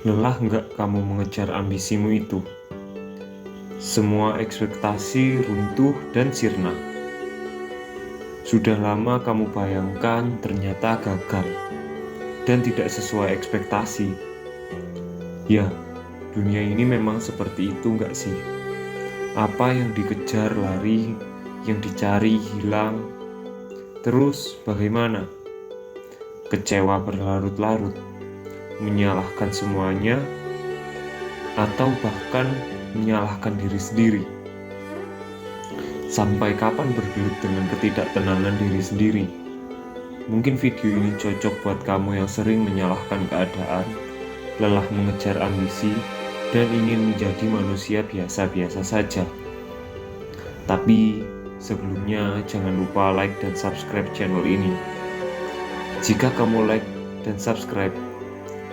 Lelah nggak kamu mengejar ambisimu itu? Semua ekspektasi runtuh dan sirna. Sudah lama kamu bayangkan ternyata gagal dan tidak sesuai ekspektasi. Ya, dunia ini memang seperti itu nggak sih? Apa yang dikejar lari, yang dicari hilang. Terus bagaimana? Kecewa berlarut-larut, menyalahkan semuanya, atau bahkan menyalahkan diri sendiri. Sampai kapan bergelut dengan ketidaktenangan diri sendiri? Mungkin video ini cocok buat kamu yang sering menyalahkan keadaan, lelah mengejar ambisi, dan ingin menjadi manusia biasa-biasa saja. Tapi sebelumnya jangan lupa like dan subscribe channel ini. Jika kamu like dan subscribe,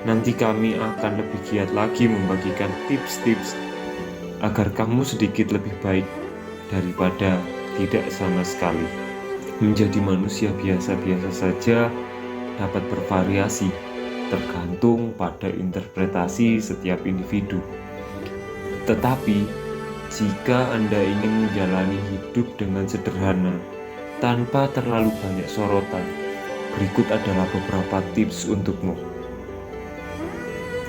nanti kami akan lebih giat lagi membagikan tips-tips agar kamu sedikit lebih baik daripada tidak sama sekali. Menjadi manusia biasa-biasa saja dapat bervariasi, tergantung pada interpretasi setiap individu. Tetapi, jika Anda ingin menjalani hidup dengan sederhana, tanpa terlalu banyak sorotan, berikut adalah beberapa tips untukmu.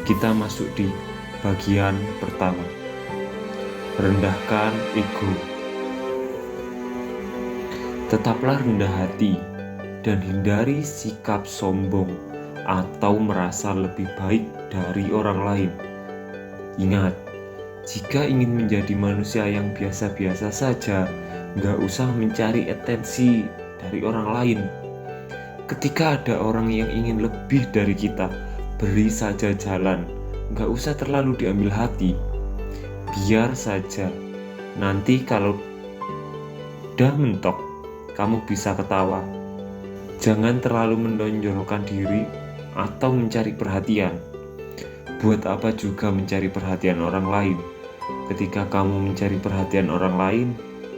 Kita masuk di bagian pertama. Rendahkan ego. Tetaplah rendah hati dan hindari sikap sombong atau merasa lebih baik dari orang lain. Ingat, jika ingin menjadi manusia yang biasa-biasa saja, nggak usah mencari atensi dari orang lain. Ketika ada orang yang ingin lebih dari kita, beri saja jalan, nggak usah terlalu diambil hati. Biar saja, nanti kalau udah mentok, kamu bisa ketawa. Jangan terlalu menonjolkan diri atau mencari perhatian. Buat apa juga mencari perhatian orang lain? Ketika kamu mencari perhatian orang lain,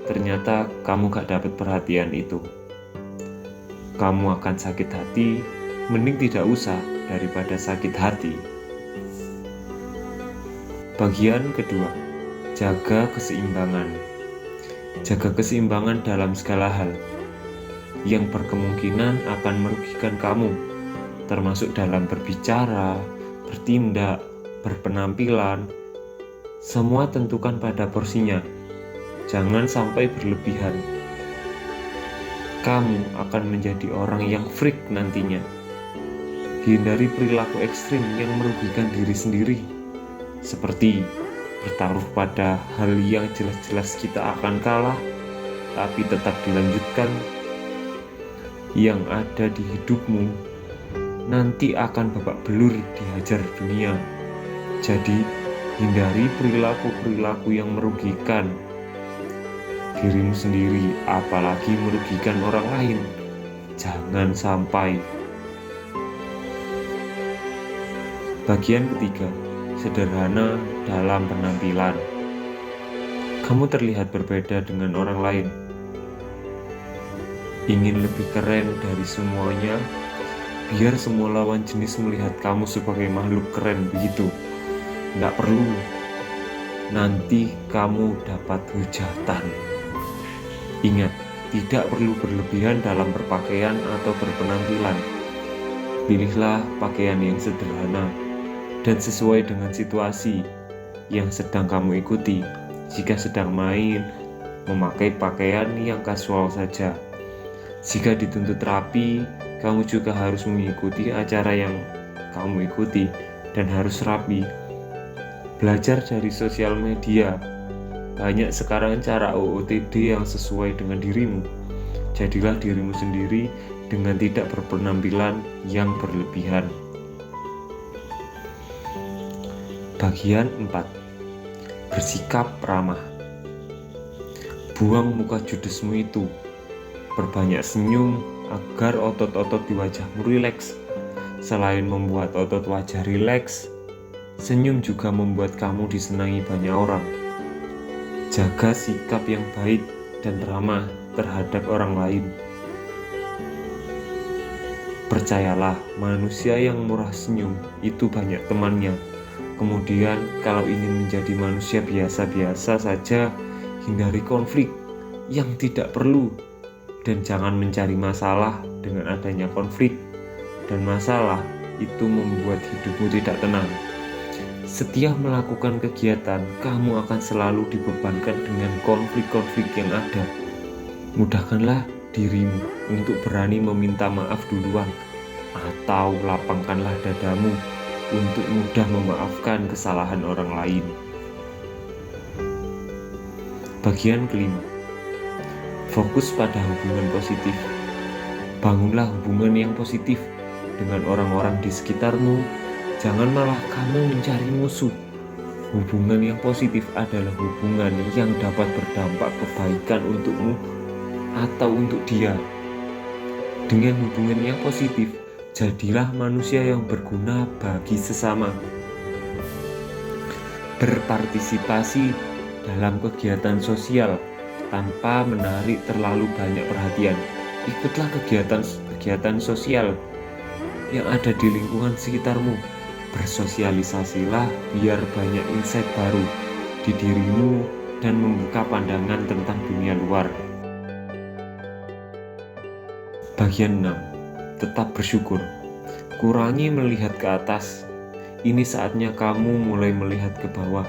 ternyata kamu gak dapat perhatian itu. Kamu akan sakit hati, mending tidak usah daripada sakit hati. Bagian kedua, jaga keseimbangan. Jaga keseimbangan dalam segala hal yang berkemungkinan akan merugikan kamu, termasuk dalam berbicara, bertindak, berpenampilan. Semua tentukan pada porsinya. Jangan sampai berlebihan. Kamu akan menjadi orang yang freak nantinya. Hindari perilaku ekstrim yang merugikan diri sendiri, seperti bertaruh pada hal yang jelas-jelas kita akan kalah, tapi tetap dilanjutkan. Yang ada di hidupmu nanti akan babak belur dihajar dunia. Jadi, hindari perilaku-perilaku yang merugikan dirimu sendiri, apalagi merugikan orang lain. Jangan sampai. Bagian ketiga, sederhana dalam penampilan. Kamu terlihat berbeda dengan orang lain. Ingin lebih keren dari semuanya, biar semua lawan jenis melihat kamu sebagai makhluk keren begitu. Nggak perlu. Nanti kamu dapat hujatan. Ingat, tidak perlu berlebihan dalam berpakaian atau berpenampilan. Pilihlah pakaian yang sederhana dan sesuai dengan situasi yang sedang kamu ikuti. Jika sedang main, memakai pakaian yang kasual saja. Jika dituntut rapi, kamu juga harus mengikuti acara yang kamu ikuti dan harus rapi. Belajar dari sosial media. Banyak sekarang cara OOTD yang sesuai dengan dirimu. Jadilah dirimu sendiri dengan tidak berpenampilan yang berlebihan. Bagian 4. Bersikap ramah. Buang muka judesmu itu. Perbanyak senyum agar otot-otot di wajahmu rileks. Selain membuat otot wajah rileks, senyum juga membuat kamu disenangi banyak orang. Jaga sikap yang baik dan ramah terhadap orang lain. Percayalah, manusia yang murah senyum itu banyak temannya. Kemudian, kalau ingin menjadi manusia biasa-biasa saja, hindari konflik yang tidak perlu dan jangan mencari masalah dengan adanya konflik dan masalah itu membuat hidupmu tidak tenang. Setiap melakukan kegiatan, kamu akan selalu dibebankan dengan konflik-konflik yang ada. Mudahkanlah dirimu untuk berani meminta maaf duluan, atau lapangkanlah dadamu untuk mudah memaafkan kesalahan orang lain. Bagian kelima, fokus pada hubungan positif. Bangunlah hubungan yang positif dengan orang-orang di sekitarmu. Jangan malah kamu mencari musuh. Hubungan yang positif adalah hubungan yang dapat berdampak kebaikan untukmu atau untuk dia. Dengan hubungan yang positif, jadilah manusia yang berguna bagi sesama. Berpartisipasi dalam kegiatan sosial tanpa menarik terlalu banyak perhatian. Ikutlah kegiatan sosial yang ada di lingkungan sekitarmu. Bersosialisasilah biar banyak insight baru di dirimu dan membuka pandangan tentang dunia luar. Bagian 6. Tetap bersyukur. Kurangi melihat ke atas. Ini saatnya kamu mulai melihat ke bawah.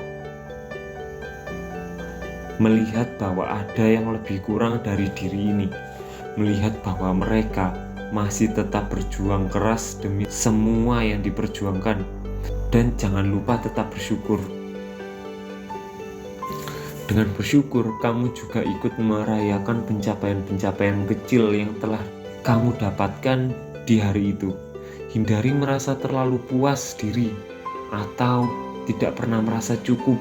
Melihat bahwa ada yang lebih kurang dari diri ini. Melihat bahwa mereka masih tetap berjuang keras demi semua yang diperjuangkan. Dan jangan lupa tetap bersyukur. Dengan bersyukur, kamu juga ikut merayakan pencapaian-pencapaian kecil yang telah kamu dapatkan di hari itu. Hindari merasa terlalu puas diri atau tidak pernah merasa cukup.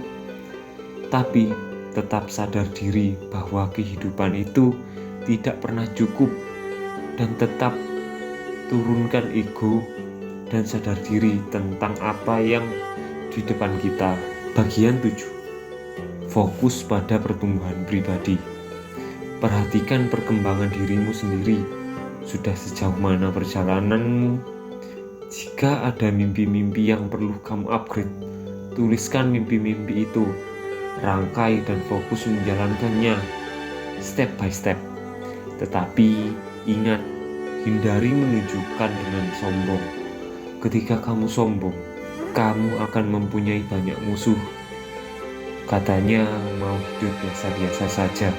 Tapi tetap sadar diri bahwa kehidupan itu tidak pernah cukup, dan tetap turunkan ego dan sadar diri tentang apa yang di depan kita. Bagian 7. Fokus pada pertumbuhan pribadi. Perhatikan perkembangan dirimu sendiri. Sudah sejauh mana perjalananmu? Jika ada mimpi-mimpi yang perlu kamu upgrade, tuliskan mimpi-mimpi itu, rangkai dan fokus menjalankannya step by step. Tetapi ingat, hindari menunjukkan dengan sombong. Ketika kamu sombong, kamu akan mempunyai banyak musuh. Katanya mau hidup biasa-biasa saja.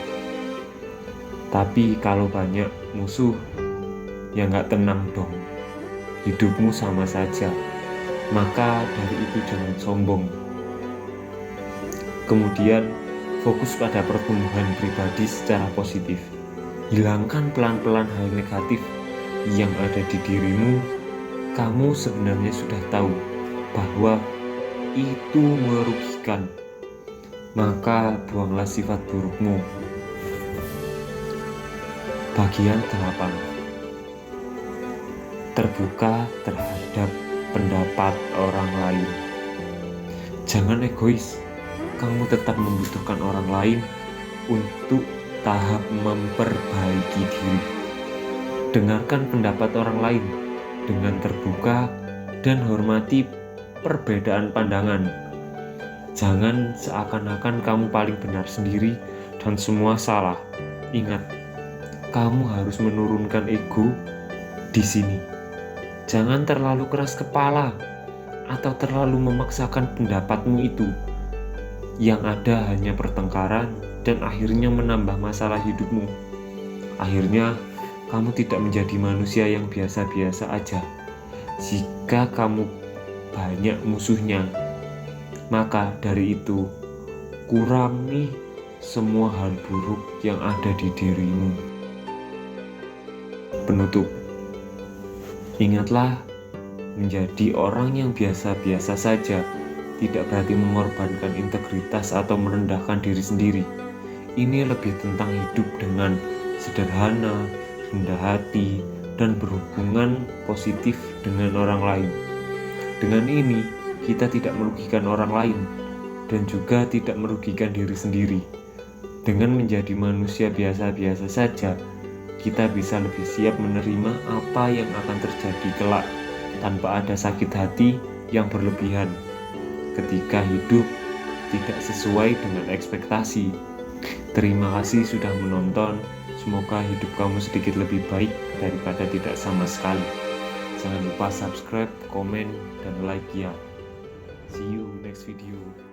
Tapi kalau banyak musuh, ya nggak tenang dong. Hidupmu sama saja. Maka dari itu jangan sombong. Kemudian fokus pada pertumbuhan pribadi secara positif. Hilangkan pelan-pelan hal negatif yang ada di dirimu. Kamu sebenarnya sudah tahu bahwa itu merugikan. Maka buanglah sifat burukmu. Bagian 8. Terbuka terhadap pendapat orang lain. Jangan egois. Kamu tetap membutuhkan orang lain untuk tahap memperbaiki diri. Dengarkan pendapat orang lain dengan terbuka dan hormati perbedaan pandangan. Jangan seakan-akan kamu paling benar sendiri dan semua salah. Ingat, kamu harus menurunkan ego di sini. Jangan terlalu keras kepala atau terlalu memaksakan pendapatmu itu. Yang ada hanya pertengkaran dan akhirnya menambah masalah hidupmu. Akhirnya kamu tidak menjadi manusia yang biasa-biasa aja. Jika kamu banyak musuhnya, maka dari itu kurangi semua hal buruk yang ada di dirimu. Penutup, ingatlah, menjadi orang yang biasa-biasa saja tidak berarti mengorbankan integritas atau merendahkan diri sendiri. Ini lebih tentang hidup dengan sederhana, rendah hati, dan berhubungan positif dengan orang lain. Dengan ini, kita tidak merugikan orang lain dan juga tidak merugikan diri sendiri. Dengan menjadi manusia biasa-biasa saja, kita bisa lebih siap menerima apa yang akan terjadi kelak tanpa ada sakit hati yang berlebihan. ketika hidup tidak sesuai dengan ekspektasi. Terima kasih sudah menonton. Semoga hidup kamu sedikit lebih baik daripada tidak sama sekali. Jangan lupa subscribe, komen, dan like ya. See you next video.